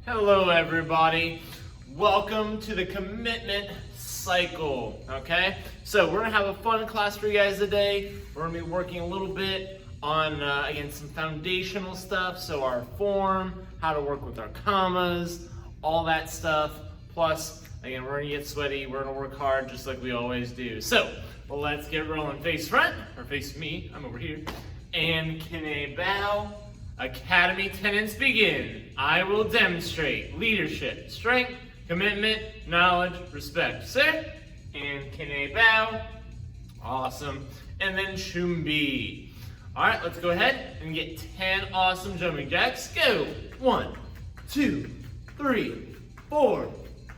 Hello everybody, welcome to the commitment cycle, okay? So we're gonna have a fun class for you guys today. We're gonna be working a little bit on, again, some foundational stuff. So our form, how to work with our commas, all that stuff. Plus, again, we're gonna get sweaty, we're gonna work hard just like we always do. So let's get rolling. Face front, or face me, I'm over here. And can a bow? Academy tenants begin. I will demonstrate leadership, strength, commitment, knowledge, respect. Sit and can a bow. Awesome. And then chumbi. All right, let's go ahead and get 10 awesome jumping jacks. Go. 1, 2, 3, 4,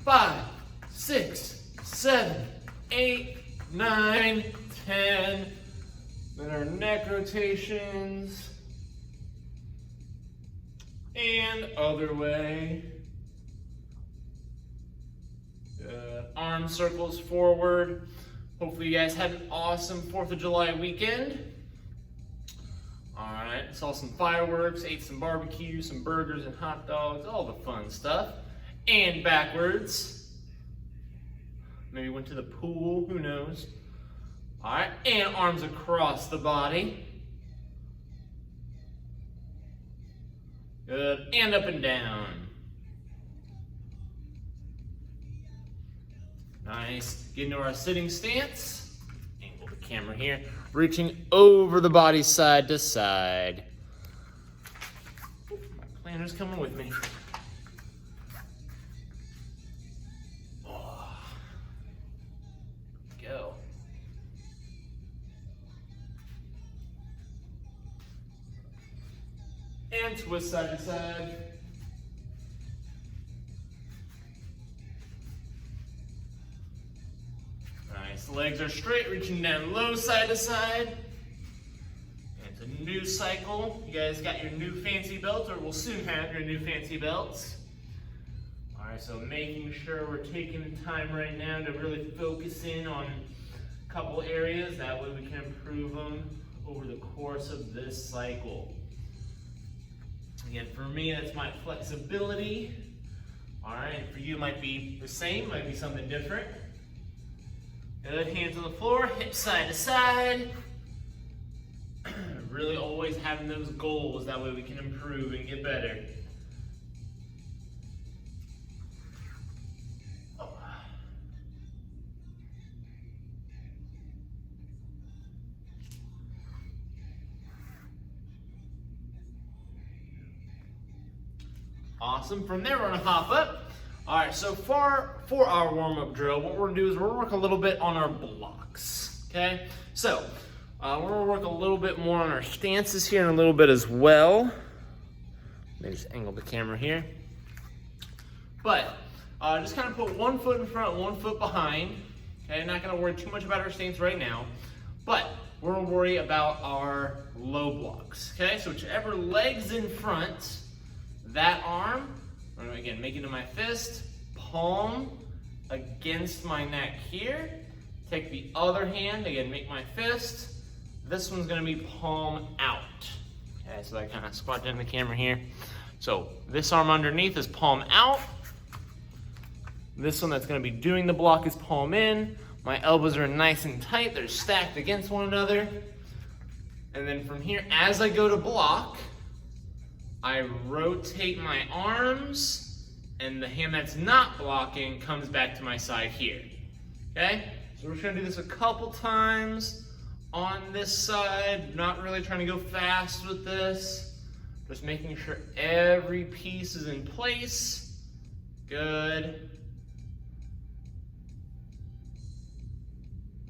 5, 6, 7, 8, 9, 10. Then our neck rotations. And other way. Good. Arm circles forward. Hopefully you guys had an awesome 4th of July weekend. Alright, saw some fireworks, ate some barbecue, some burgers and hot dogs, all the fun stuff. And backwards. Maybe went to the pool, who knows. Alright, and arms across the body. Good, and up and down. Nice, get into our sitting stance. Angle the camera here. Reaching over the body side to side. My planner's coming with me. Oh. Go. And twist side to side. Nice, legs are straight, reaching down low side to side. And it's a new cycle. You guys got your new fancy belts, or will soon have your new fancy belts. All right, so making sure we're taking the time right now to really focus in on a couple areas. That way we can improve them over the course of this cycle. Again, for me, that's my flexibility. All right, for you, it might be the same, might be something different. Good, hands on the floor, hips side to side. Really always having those goals, that way we can improve and get better. Awesome. From there, we're going to hop up. All right, so for our warm-up drill, what we're going to do is we're going to work a little bit on our blocks, okay? So we're going to work a little bit more on our stances here in a little bit as well. Maybe just angle the camera here. But just kind of put one foot in front, one foot behind. Okay, not going to worry too much about our stance right now. But we're going to worry about our low blocks, okay? So whichever leg's in front, that arm, I'm going to again make it to my fist, palm against my neck here. Take the other hand, again make my fist. This one's going to be palm out. Okay, so I kind of squat down the camera here. So this arm underneath is palm out. This one that's going to be doing the block is palm in. My elbows are nice and tight, they're stacked against one another. And then from here, as I go to block, I rotate my arms, and the hand that's not blocking comes back to my side here, okay? So we're just gonna do this a couple times on this side, not really trying to go fast with this, just making sure every piece is in place. Good.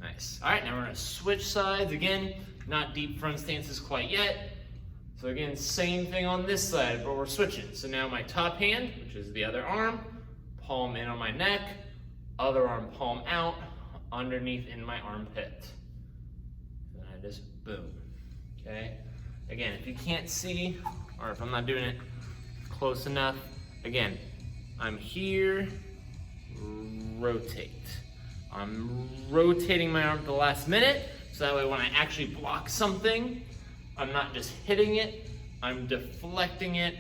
Nice. All right, now we're gonna switch sides. Again, not deep front stances quite yet. So again, same thing on this side, but we're switching. So now my top hand, which is the other arm, palm in on my neck, other arm palm out, underneath in my armpit. And I just boom, okay? Again, if you can't see, or if I'm not doing it close enough, again, I'm here, rotate. I'm rotating my arm at the last minute, so that way when I actually block something, I'm not just hitting it, I'm deflecting it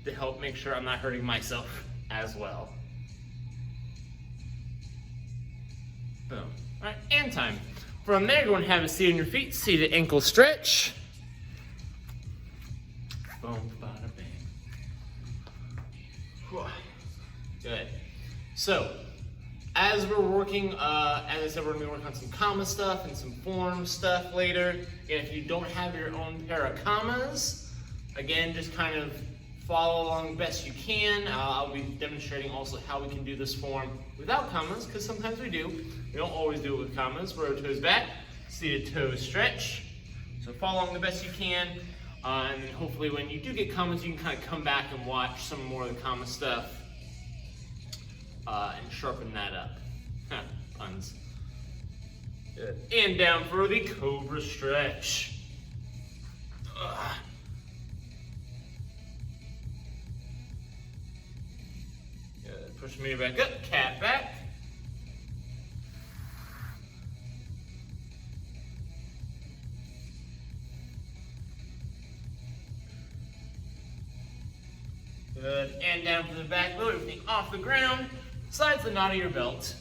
to help make sure I'm not hurting myself as well. Boom. All right, and time. From there, go and have a seat on your feet, seated ankle stretch. Boom, bada bang. Good. So, as we're working, as I said, we're gonna be working on some comma stuff and some form stuff later. And if you don't have your own pair of commas, again, just kind of follow along best you can. I'll be demonstrating also how we can do this form without commas, because sometimes we do. We don't always do it with commas. Row toes back, seated toes stretch. So follow along the best you can. And then hopefully when you do get commas, you can kind of come back and watch some more of the comma stuff and sharpen that up. Puns. Good. And down for the cobra stretch. Good. Push me back up, cat back. Good, and down for the back, load everything off the ground, sides the knot of your belt.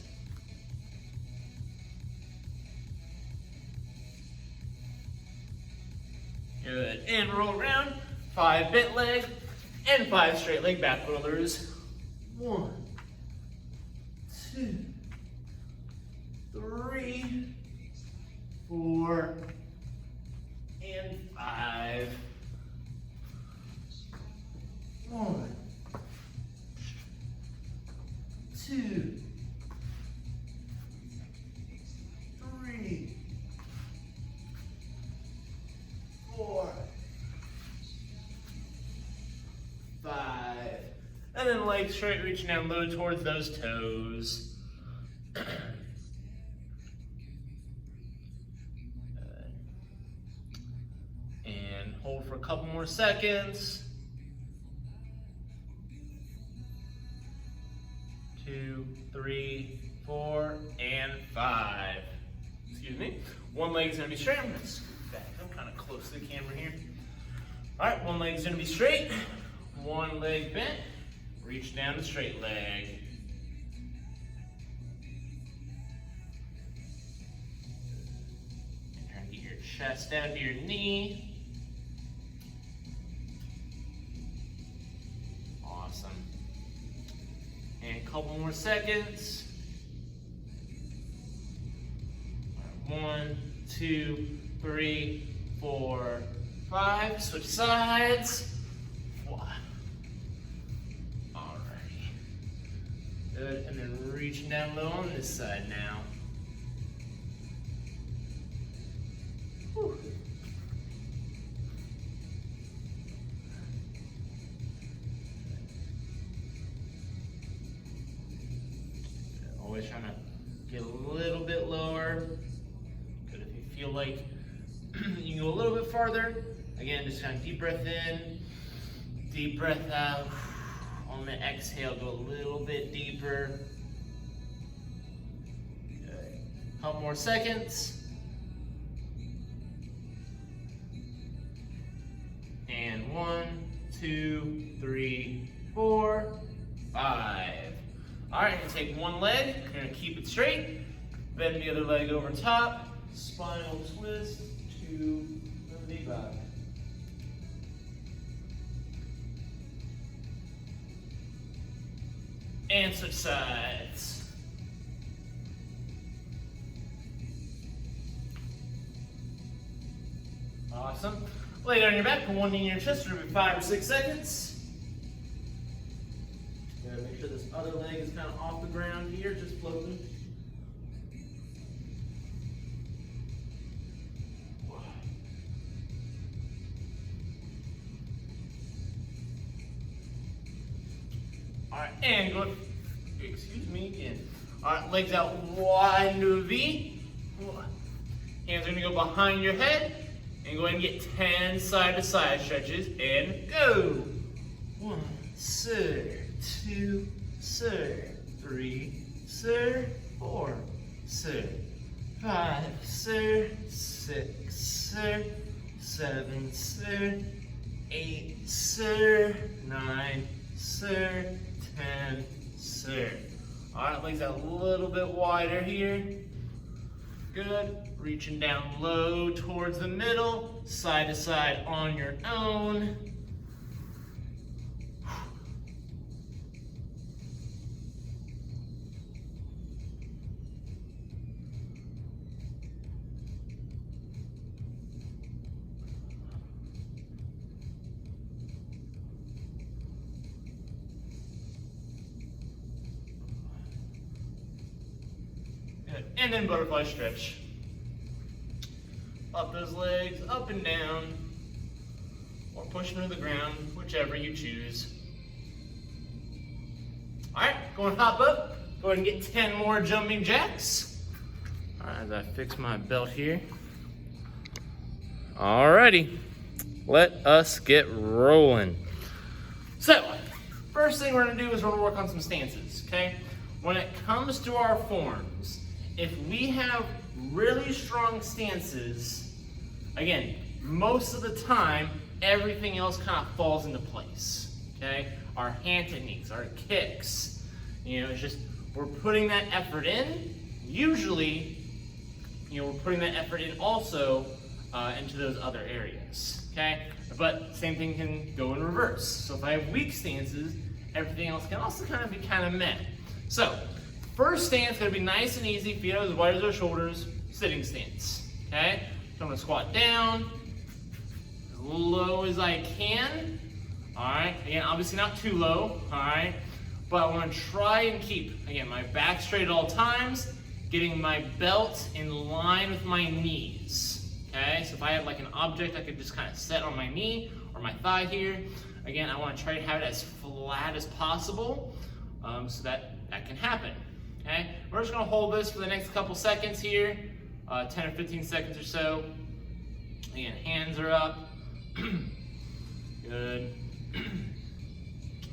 Good, and roll around, 5 bent leg, and 5 straight leg back rollers. 1, 2, 3, 4, and 5. 1, 2, 3, 4, 5. And then legs straight, reaching down low towards those toes. And hold for a couple more seconds. 2, 3, 4, and 5. Excuse me. One leg's gonna be straight. I'm gonna scoot back. I'm kind of close to the camera here. All right, one leg's gonna be straight. One leg bent. Reach down the straight leg. And try to get your chest down to your knee. Awesome. And a couple more seconds. 1, 2, 3, 4, 5. Switch sides. Alrighty. Good. And then reaching down low on this side now. Whew. Always trying to get a little bit lower. Good, if you feel like you can go a little bit farther. Again, just kind of deep breath in, deep breath out. On the exhale, go a little bit deeper. Good. Couple more seconds. And 1, 2, 3, 4, 5. All right, you're gonna take one leg, you're gonna keep it straight, bend the other leg over top, spinal twist to the back. And switch sides. Awesome. Lay down on your back, put one knee in your chest for maybe 5 or 6 seconds. Gotta make sure this other leg is kind of off the ground here, just floating. All right, and go, excuse me again. All right, legs out wide into a V. Hands are gonna go behind your head, and go ahead and get 10 side-to-side stretches, and go. 1, sir, 2, sir, 3, sir, 4, sir, 5, sir, 6, sir, 7, sir, 8, sir, 9, sir, 10, sir. All right, legs out a little bit wider here. Good. Reaching down low towards the middle, side to side on your own. Good. And then butterfly stretch. Up those legs, up and down, or pushing to the ground, whichever you choose. All right, go and hop up. Go ahead and get 10 more jumping jacks. All right, as I fix my belt here. All righty, let us get rolling. So, first thing we're gonna do is we're gonna work on some stances, okay? When it comes to our forms, if we have really strong stances, again, most of the time, everything else kind of falls into place, okay? Our hand techniques, our kicks, it's just, we're putting that effort in. Usually, we're putting that effort in also into those other areas, okay? But same thing can go in reverse. So if I have weak stances, everything else can also kind of meh. So, first stance, gonna be nice and easy, feet out as wide as our shoulders, sitting stance, okay? So I'm gonna squat down, as low as I can, all right? Again, obviously not too low, all right? But I wanna try and keep, again, my back straight at all times, getting my belt in line with my knees, okay? So if I have like an object, I could just kind of set on my knee or my thigh here. Again, I wanna try to have it as flat as possible so that can happen. Okay, we're just gonna hold this for the next couple seconds here, 10 or 15 seconds or so. Again, hands are up. Good.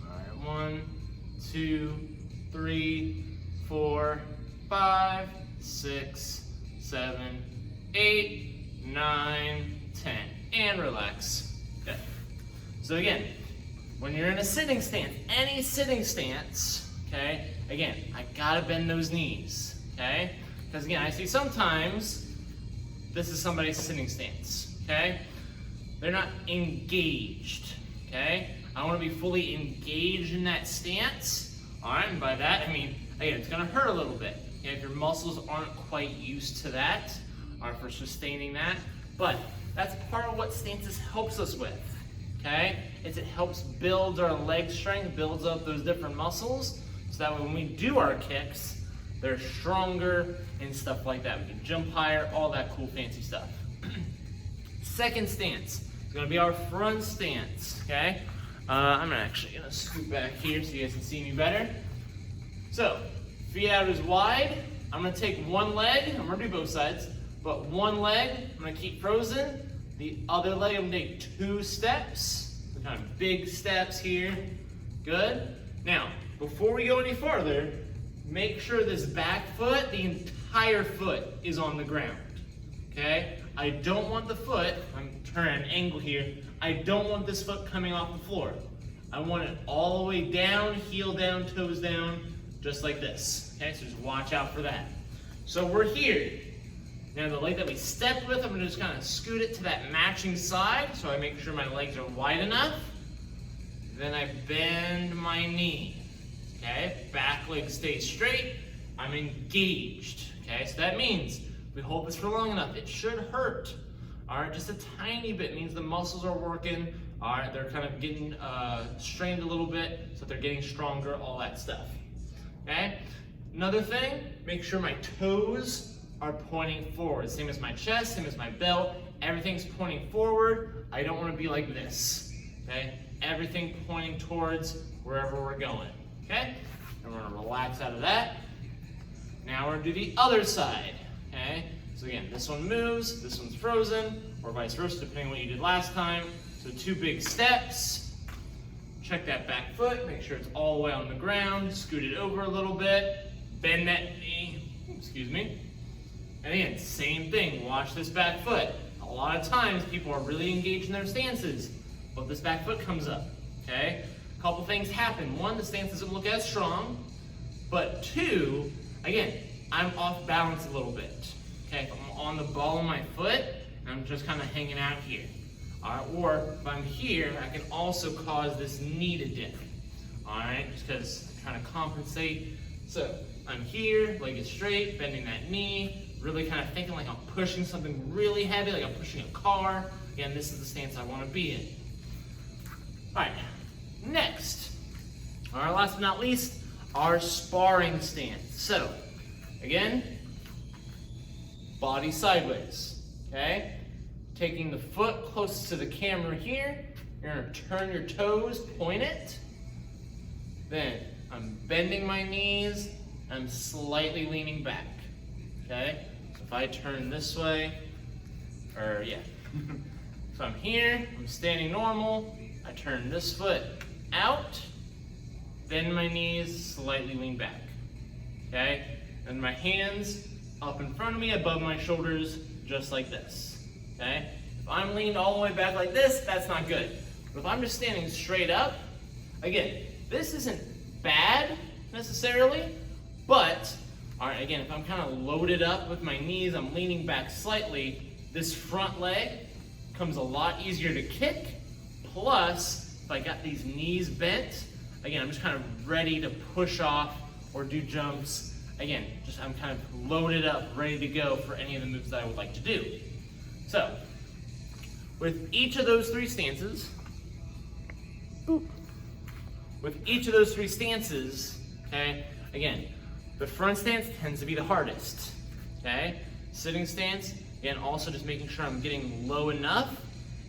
All right, 1, 2, 3, 4, 5, 6, 7, 8, 9, 10, and relax. Okay. So again, when you're in a sitting stance, any sitting stance, okay, again, I gotta bend those knees, okay? Because again, I see sometimes this is somebody's sitting stance, okay? They're not engaged, okay? I wanna be fully engaged in that stance, all right? And by that, I mean, again, it's gonna hurt a little bit, okay? If your muscles aren't quite used to that, or for sustaining that, but that's part of what stances helps us with, okay? It helps build our leg strength, builds up those different muscles, so that when we do our kicks, they're stronger and stuff like that. We can jump higher, all that cool fancy stuff. Second stance is gonna be our front stance, okay? I'm actually gonna scoot back here so you guys can see me better. So, feet out as wide. I'm gonna take one leg, I'm gonna do both sides, but one leg, I'm gonna keep frozen. The other leg, I'm gonna take 2 steps. So kind of big steps here. Good. Now, before we go any farther, make sure this back foot, the entire foot, is on the ground, okay? I don't want the foot, I'm turning an angle here, I don't want this foot coming off the floor. I want it all the way down, heel down, toes down, just like this, okay? So just watch out for that. So we're here. Now the leg that we stepped with, I'm gonna just kind of scoot it to that matching side, so I make sure my legs are wide enough. Then I bend my knee. Okay, back leg stays straight, I'm engaged, okay? So that means if we hold this for long enough, it should hurt, all right? Just a tiny bit means the muscles are working, all right? They're kind of getting strained a little bit, so they're getting stronger, all that stuff, okay? Another thing, make sure my toes are pointing forward. Same as my chest, same as my belt, everything's pointing forward. I don't wanna be like this, okay? Everything pointing towards wherever we're going. Okay, and we're gonna relax out of that. Now we're gonna do the other side, okay? So again, this one moves, this one's frozen, or vice versa, depending on what you did last time. So 2 big steps. Check that back foot, make sure it's all the way on the ground, scoot it over a little bit, bend that knee, excuse me. And again, same thing, watch this back foot. A lot of times people are really engaged in their stances. but this back foot comes up, okay? A couple things happen. One, the stance doesn't look as strong, but two, again, I'm off balance a little bit, okay? If I'm on the ball of my foot, and I'm just kind of hanging out here. All right, or if I'm here, I can also cause this knee to dip, all right? Just because I'm trying to compensate. So I'm here, leg is straight, bending that knee, really kind of thinking like I'm pushing something really heavy, like I'm pushing a car. Again, this is the stance I want to be in. All right, next, all right, last but not least, our sparring stance. So, again, body sideways, okay? Taking the foot close to the camera here, you're gonna turn your toes, point it. Then I'm bending my knees, I'm slightly leaning back, okay? So if I turn this way, so I'm here, I'm standing normal, I turn this foot out, bend my knees, slightly lean back, okay? And my hands up in front of me, above my shoulders, just like this, okay? If I'm leaned all the way back like this, that's not good. But if I'm just standing straight up, again, this isn't bad necessarily, but, all right, again, if I'm kind of loaded up with my knees, I'm leaning back slightly, this front leg comes a lot easier to kick, plus, if I got these knees bent, again, I'm just kind of ready to push off or do jumps. Again, just I'm kind of loaded up, ready to go for any of the moves that I would like to do. So, with each of those three stances, okay, again, the front stance tends to be the hardest, okay? Sitting stance, again, also just making sure I'm getting low enough,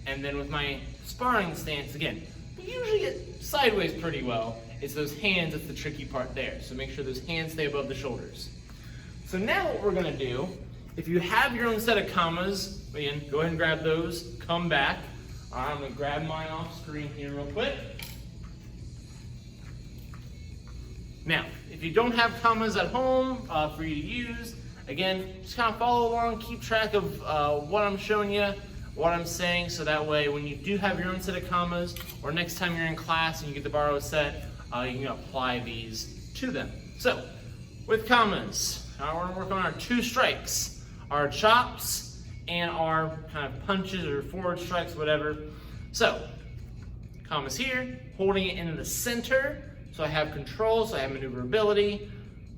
and then with my sparring stance, again, we usually get sideways pretty well. It's those hands that's the tricky part there. So make sure those hands stay above the shoulders. So now what we're gonna do, if you have your own set of commas, again, go ahead and grab those, come back. All right, I'm gonna grab mine off screen here real quick. Now, if you don't have commas at home for you to use, again, just kind of follow along, keep track of what I'm showing you, what I'm saying, so that way when you do have your own set of commas, or next time you're in class and you get to borrow a set, you can apply these to them. So, with commas, we're gonna work on our two strikes, our chops and our kind of punches or forward strikes, whatever. So, commas here, holding it in the center, so I have control, so I have maneuverability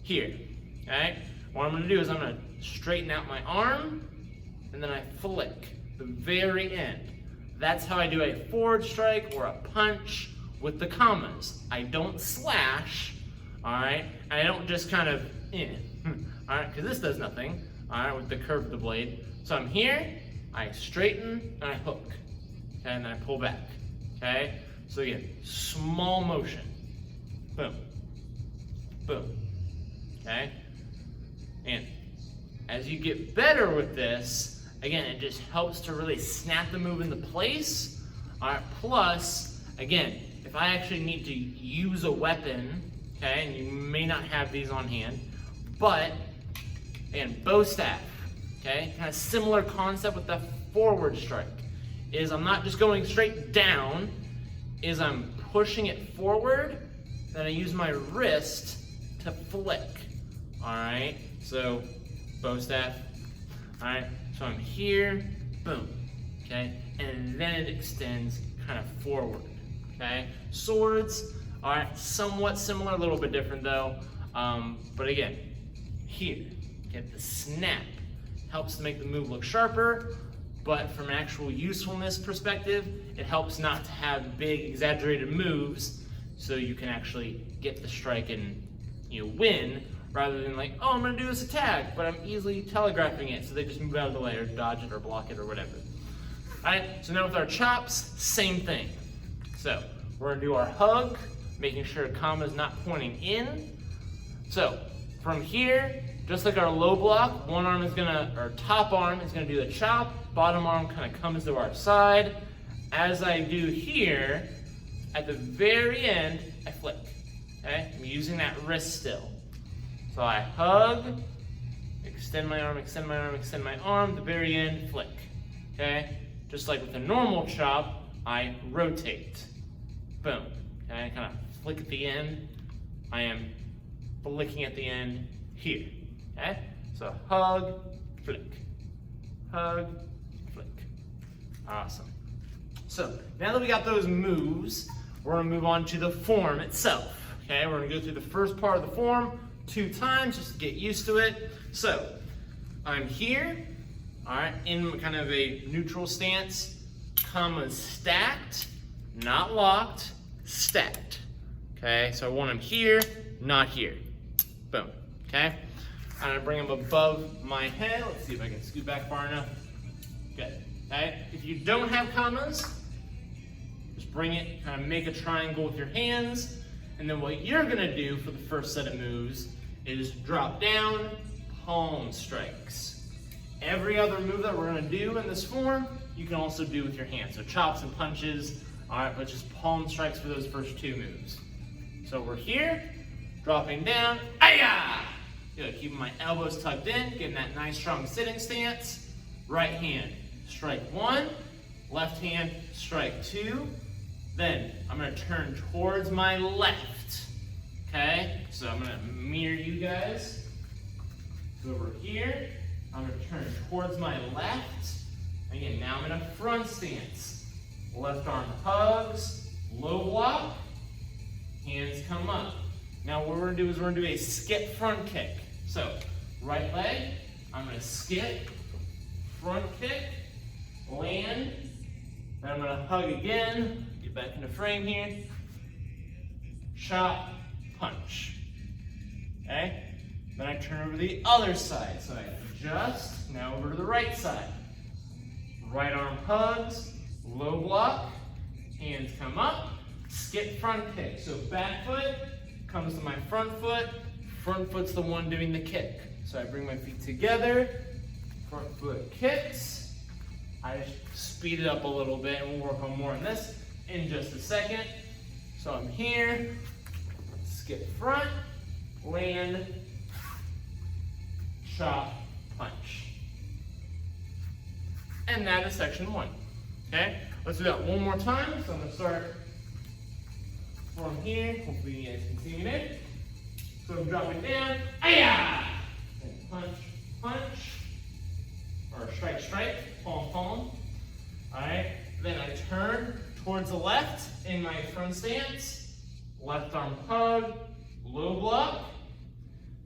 here, okay? What I'm gonna do is I'm gonna straighten out my arm, and then I flick the very end. That's how I do a forward strike or a punch with the commas. I don't slash, all right? And I don't just kind of, all right, because this does nothing, all right, with the curve of the blade. So I'm here, I straighten, and I hook, okay, and then I pull back, okay? So again, small motion, boom, boom, okay? And as you get better with this, again, it just helps to really snap the move into place. All right, plus, again, if I actually need to use a weapon, okay, and you may not have these on hand, but, again, bow staff, okay, kind of similar concept with the forward strike, is I'm not just going straight down, is I'm pushing it forward, then I use my wrist to flick, all right? So, bow staff, all right? So I'm here, boom, okay? And then it extends kind of forward, okay? Swords, all right, somewhat similar, a little bit different though. But again, here, get the snap. Helps to make the move look sharper, but from an actual usefulness perspective, it helps not to have big, exaggerated moves so you can actually get the strike and, win, rather than like, oh, I'm gonna do this attack, but I'm easily telegraphing it, so they just move out of the way or dodge it or block it or whatever. All right, so now with our chops, same thing. So we're gonna do our hug, making sure comma's not pointing in. So from here, just like our low block, one arm is gonna, or top arm is gonna do the chop, bottom arm kind of comes to our side. As I do here, at the very end, I flick, okay? I'm using that wrist still. So I hug, extend my arm, extend my arm, extend my arm, the very end, flick, okay? Just like with a normal chop, I rotate. Boom. Okay, kind of flick at the end. I am flicking at the end here. Okay, so hug, flick, hug, flick. Awesome. So now that we got those moves, we're gonna move on to the form itself. Okay, we're gonna go through the first part of the form 2 times just to get used to it. So I'm here, all right, in kind of a neutral stance, commas stacked, not locked, stacked. Okay, so I want them here, not here. Boom, okay? I'm gonna bring them above my head. Let's see if I can scoot back far enough. Good, okay? If you don't have commas, just bring it, kind of make a triangle with your hands, and then what you're gonna do for the first set of moves is drop down, palm strikes. Every other move that we're gonna do in this form, you can also do with your hands. So chops and punches, all right, but just palm strikes for those first 2 moves. So we're here, dropping down, ayah! Good, keeping my elbows tucked in, getting that nice strong sitting stance. Right hand, strike 1, left hand, strike 2. Then I'm gonna turn towards my left, okay? So I'm gonna mirror you guys. So over here, I'm gonna turn towards my left. Again, now I'm in a front stance. Left arm hugs, low block, hands come up. Now what we're gonna do is we're gonna do a skip front kick. So, right leg, I'm gonna skip, front kick, land, then I'm gonna hug again, get back into frame here, chop, punch, okay? Then I turn over to the other side, so I adjust, now over to the right side. Right arm hugs, low block, hands come up, skip front kick. So back foot comes to my front foot's the one doing the kick. So I bring my feet together, front foot kicks. I speed it up a little bit and we'll work on more on this in just a second. So I'm here, skip front, land, chop, punch. And that is section 1, okay? Let's do that one more time. So I'm gonna start from here. Hopefully you guys can see me there. So I'm dropping down, ayah! And punch, punch, or strike, strike, palm, palm. All right, then I turn towards the left in my front stance. Left arm hug, low block,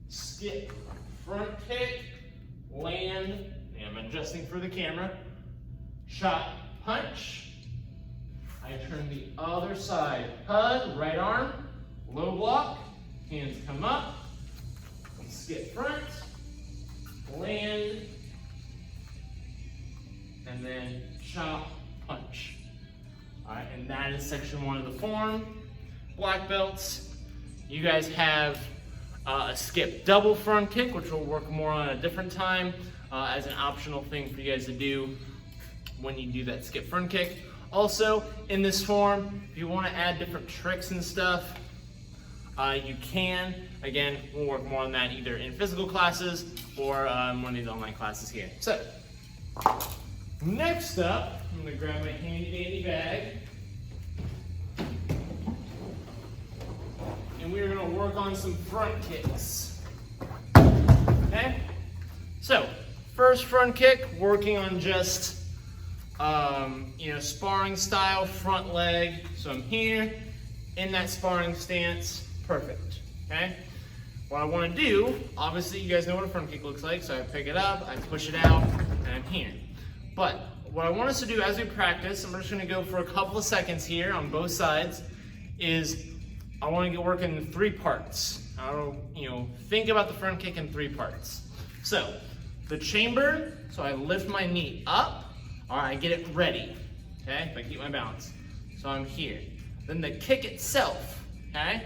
skip, front kick, land, and I'm adjusting for the camera. Chop, punch. I turn the other side. Hug, right arm, low block, hands come up, skip front, land, and then chop, punch. All right, and that is section 1 of the form. Black belts, you guys have a skip double front kick, which we'll work more on at a different time as an optional thing for you guys to do when you do that skip front kick. Also, in this form, if you want to add different tricks and stuff, you can. Again, we'll work more on that either in physical classes or one of these online classes here. So, next up, I'm going to grab my handy dandy bag. And we're going to work on some front kicks. Okay? So, first front kick, working on just sparring style front leg. So I'm here in that sparring stance. Perfect. Okay? What I want to do, obviously you guys know what a front kick looks like, so I pick it up, I push it out, and I'm here. But what I want us to do as we practice, I'm just going to go for a couple of seconds here on both sides, is I want to get working in 3 parts. Think about the front kick in 3 parts. So, the chamber, so I lift my knee up, all right, I get it ready, okay, if I keep my balance. So I'm here. Then the kick itself, okay?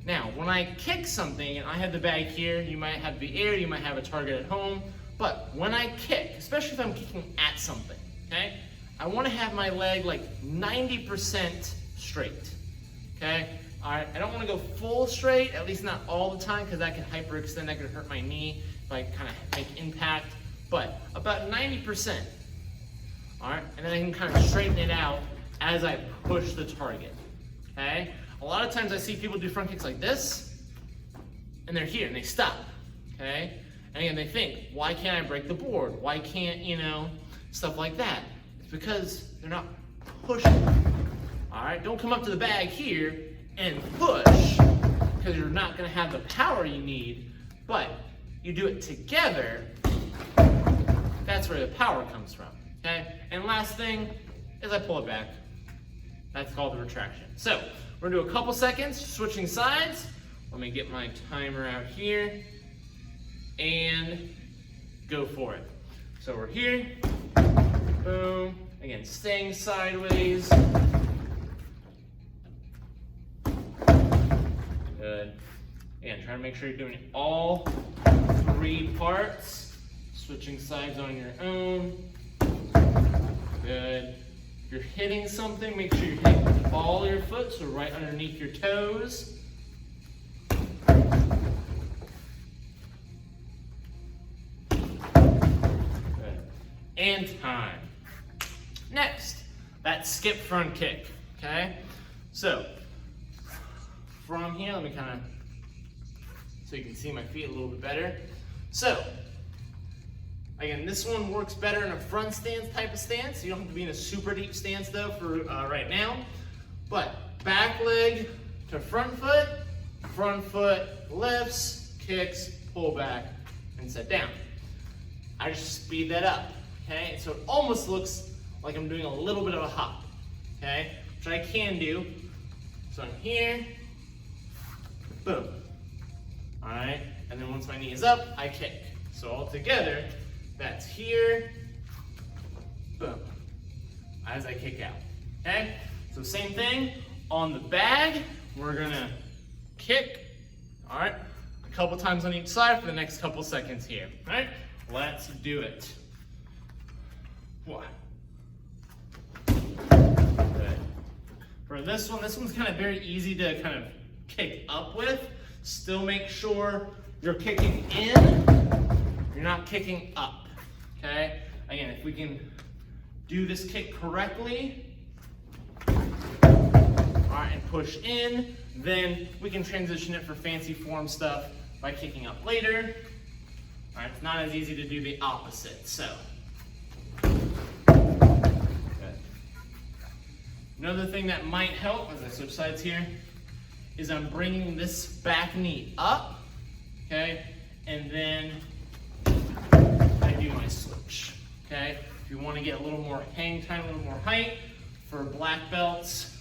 Now, when I kick something, and I have the bag here, you might have the air, you might have a target at home, but when I kick, especially if I'm kicking at something, okay, I want to have my leg like 90% straight, okay? All right, I don't want to go full straight, at least not all the time, because that can hyperextend, that could hurt my knee if I kind of make impact, but about 90%. All right, and then I can kind of straighten it out as I push the target, okay? A lot of times I see people do front kicks like this, and they're here, and they stop, okay? And again, they think, why can't I break the board? Why can't, stuff like that? It's because they're not pushing. All right, don't come up to the bag here and push, because you're not gonna have the power you need, but you do it together, that's where the power comes from, okay? And last thing is I pull it back. That's called the retraction. So, we're gonna do a couple seconds, switching sides. Let me get my timer out here and go for it. So we're here, boom. Again, staying sideways. Good. Again, try to make sure you're doing all 3 parts. Switching sides on your own. Good. If you're hitting something, make sure you're hitting the ball of your foot, so right underneath your toes. Good. And time. Next, that skip front kick, okay? So, from here, let me kind of, so you can see my feet a little bit better. So, again, this one works better in a front stance type of stance. You don't have to be in a super deep stance though for right now. But back leg to front foot lifts, kicks, pull back, and set down. I just speed that up, okay? So it almost looks like I'm doing a little bit of a hop, okay? Which I can do. So I'm here, boom. All right, and then once my knee is up, I kick. So all together, that's here, boom, as I kick out, okay? So same thing, on the bag, we're gonna kick, all right? A couple times on each side for the next couple seconds here, all right? Let's do it. One. Good. For this one's kind of very easy to kind of kick up with. Still make sure you're kicking in, you're not kicking up, okay? Again, if we can do this kick correctly, all right, and push in, then we can transition it for fancy form stuff by kicking up later. All right, it's not as easy to do the opposite, so. Good. Another thing that might help, as I switch sides here, is I'm bringing this back knee up, okay? And then I do my switch, okay? If you want to get a little more hang time, a little more height for black belts,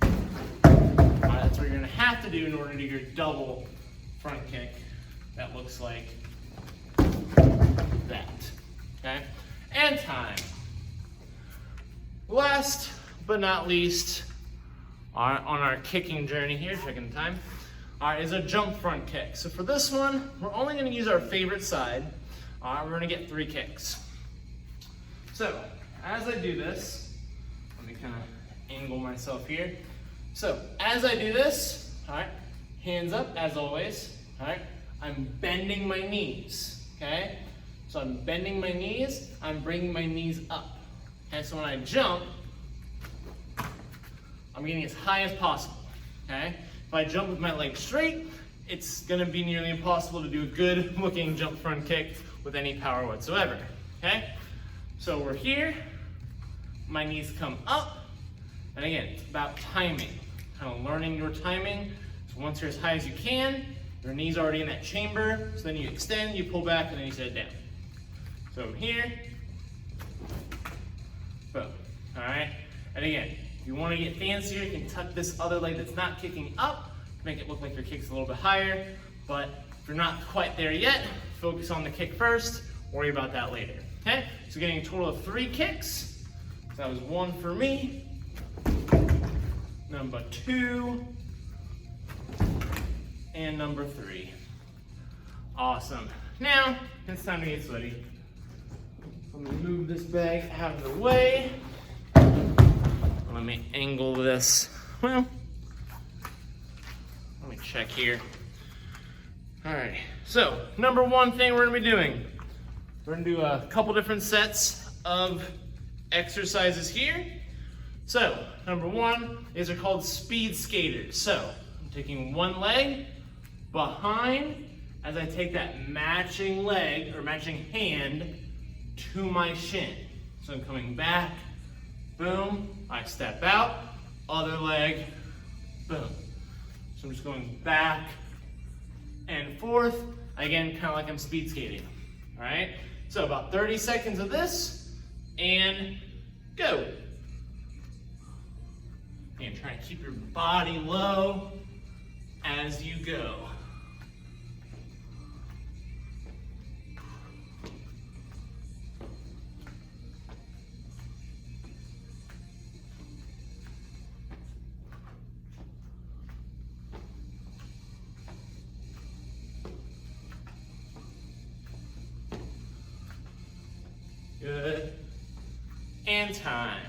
that's what you're gonna have to do in order to do your double front kick. That looks like that, okay? And time. Last but not least, on our kicking journey here, checking the time, is a jump front kick. So for this one, we're only gonna use our favorite side. We're gonna get 3 kicks. So as I do this, let me kind of angle myself here. So as I do this, all right, hands up as always, all right, I'm bending my knees, okay? So I'm bending my knees, I'm bringing my knees up. Okay, so when I jump, I'm getting as high as possible, okay? If I jump with my legs straight, it's gonna be nearly impossible to do a good looking jump front kick with any power whatsoever, okay? So we're here, my knees come up, and again, it's about timing, kind of learning your timing. So once you're as high as you can, your knee's already in that chamber, so then you extend, you pull back, and then you set it down. So I'm here, boom, all right? And again, if you want to get fancier, you can tuck this other leg that's not kicking up, make it look like your kick's a little bit higher, but if you're not quite there yet, focus on the kick first, worry about that later, okay? So getting a total of 3 kicks. So that was 1 for me, number 2, and number 3. Awesome. Now, it's time to get sweaty. Let me move this bag out of the way. Let me angle this. Well, let me check here. All right, so number 1 thing we're gonna be doing, we're gonna do a couple different sets of exercises here. So, number one, these are called speed skaters. So, I'm taking one leg behind as I take that matching leg or matching hand to my shin. So I'm coming back, boom, I step out, other leg, boom. So I'm just going back and forth, again, kind of like I'm speed skating, all right? So about 30 seconds of this, and go. And try to keep your body low as you go. Good. And time.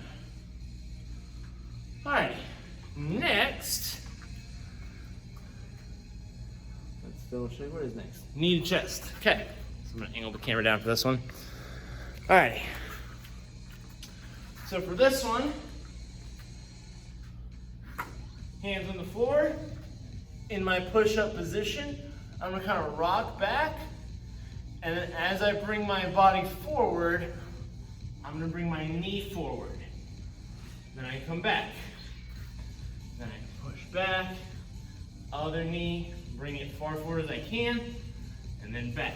All right, next, let's double check, what is next? Knee to chest. Okay, so I'm gonna angle the camera down for this one. All right, so for this one, hands on the floor, in my push-up position, I'm gonna kind of rock back, and then as I bring my body forward, I'm gonna bring my knee forward. Then I come back. Then I push back, other knee, bring it far forward as I can, and then back.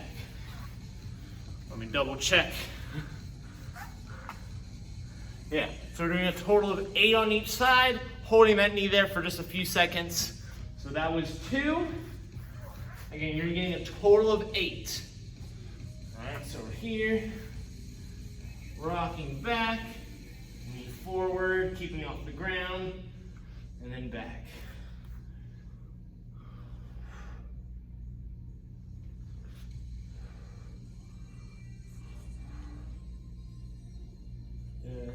Let me double check. Yeah, so we're doing a total of 8 on each side, holding that knee there for just a few seconds. So that was 2. Again, you're getting a total of 8. All right, so we're here, rocking back, knee forward, keeping off the ground, and then back. Good.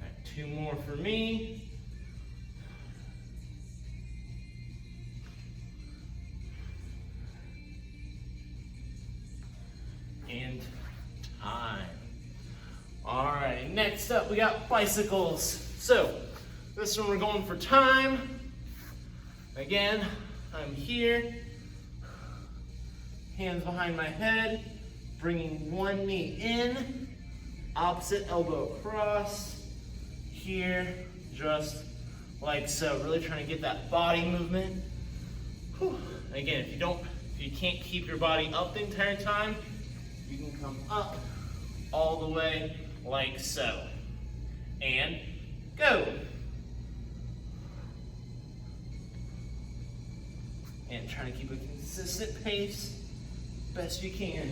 All right, 2 more for me. And time. All right, next up we got bicycles. So this one we're going for time. Again, I'm here, hands behind my head, bringing one knee in, opposite elbow across, here, just like so. Really trying to get that body movement. Whew. Again, if you can't keep your body up the entire time, you can come up all the way like so. And go. And try to keep a consistent pace best you can.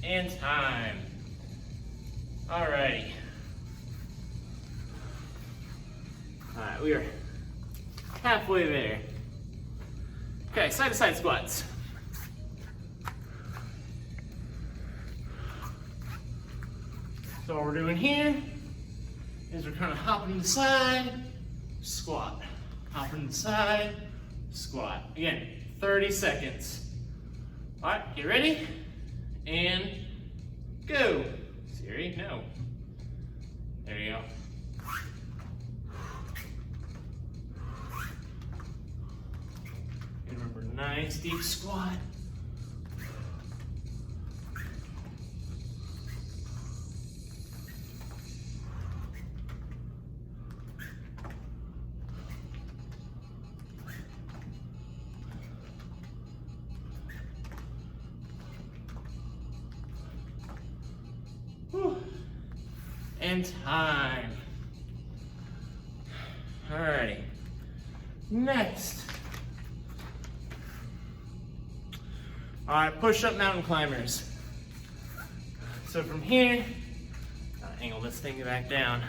And time. Alrighty. Alright, we are halfway there. Okay, side to side squats. So what we're doing here is we're kind of hopping to the side, squat. Hopping to the side, squat. Again, 30 seconds. Alright, get ready? And go. Siri, no. There you go. And remember, nice deep squat. And time. Alrighty. Next. Alright, push-up mountain climbers. So from here, I'll angle this thing back down.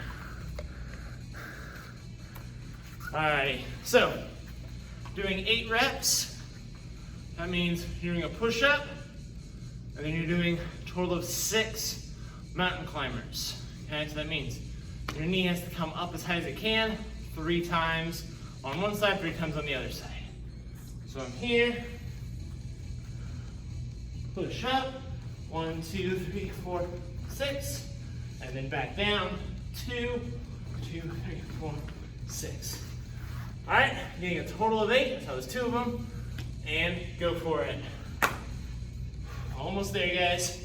Alrighty, so doing 8 reps. That means you're doing a push-up, and then you're doing a total of 6 mountain climbers. Okay, so that means your knee has to come up as high as it can, 3 times on one side, 3 times on the other side. So I'm here, push up, 1, 2, 3, 4, 6, and then back down, 2, 2, 3, 4, 6. All right, getting a total of 8, so there's 2 of them, and go for it. Almost there, guys.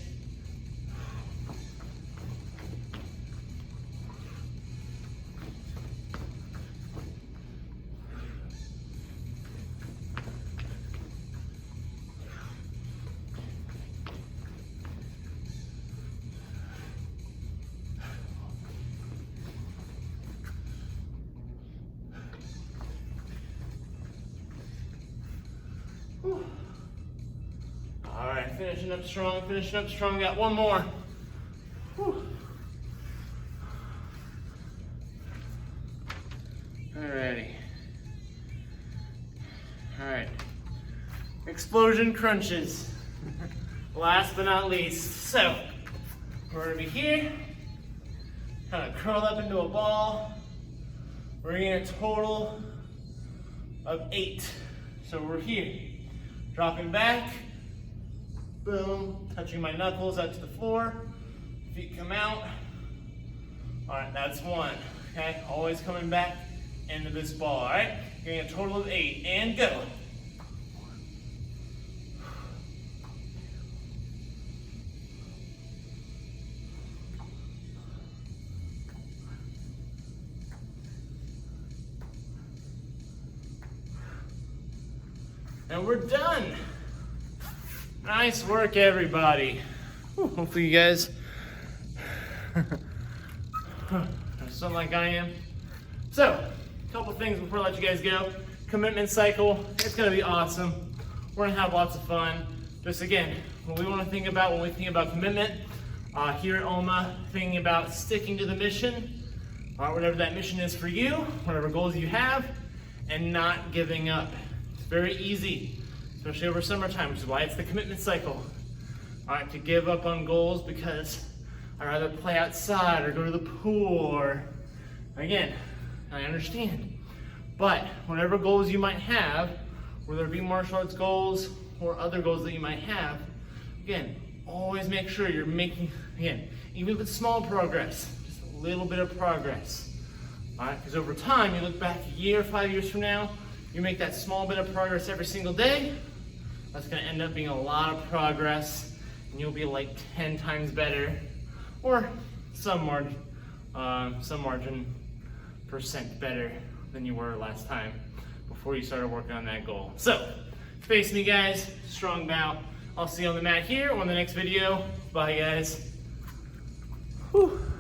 All right, finishing up strong, finishing up strong. Got one more. Whew. Alrighty. All right. Explosion crunches. Last but not least. So, we're gonna be here, kind of curled up into a ball. We're getting a total of 8. So we're here, dropping back, boom, touching my knuckles out to the floor, feet come out. All right, that's 1, okay? Always coming back into this ball, all right? Getting a total of 8, and go. And we're done. Nice work, everybody. Whew, hopefully you guys are something like I am. So, a couple things before I let you guys go. Commitment cycle, it's gonna be awesome. We're gonna have lots of fun. Just again, what we wanna think about when we think about commitment, here at OMA, thinking about sticking to the mission, whatever that mission is for you, whatever goals you have, and not giving up. Very easy, especially over summertime, which is why it's the commitment cycle. All right, to give up on goals because I'd rather play outside or go to the pool or, again, I understand. But whatever goals you might have, whether it be martial arts goals or other goals that you might have, again, always make sure you're making, again, even if it's small progress, just a little bit of progress. All right, because over time, you look back a year, 5 years from now, you make that small bit of progress every single day, that's gonna end up being a lot of progress, and you'll be like 10 times better, or some margin percent better than you were last time before you started working on that goal. So, face me, guys, strong bow. I'll see you on the mat here or in the next video. Bye, guys. Whew.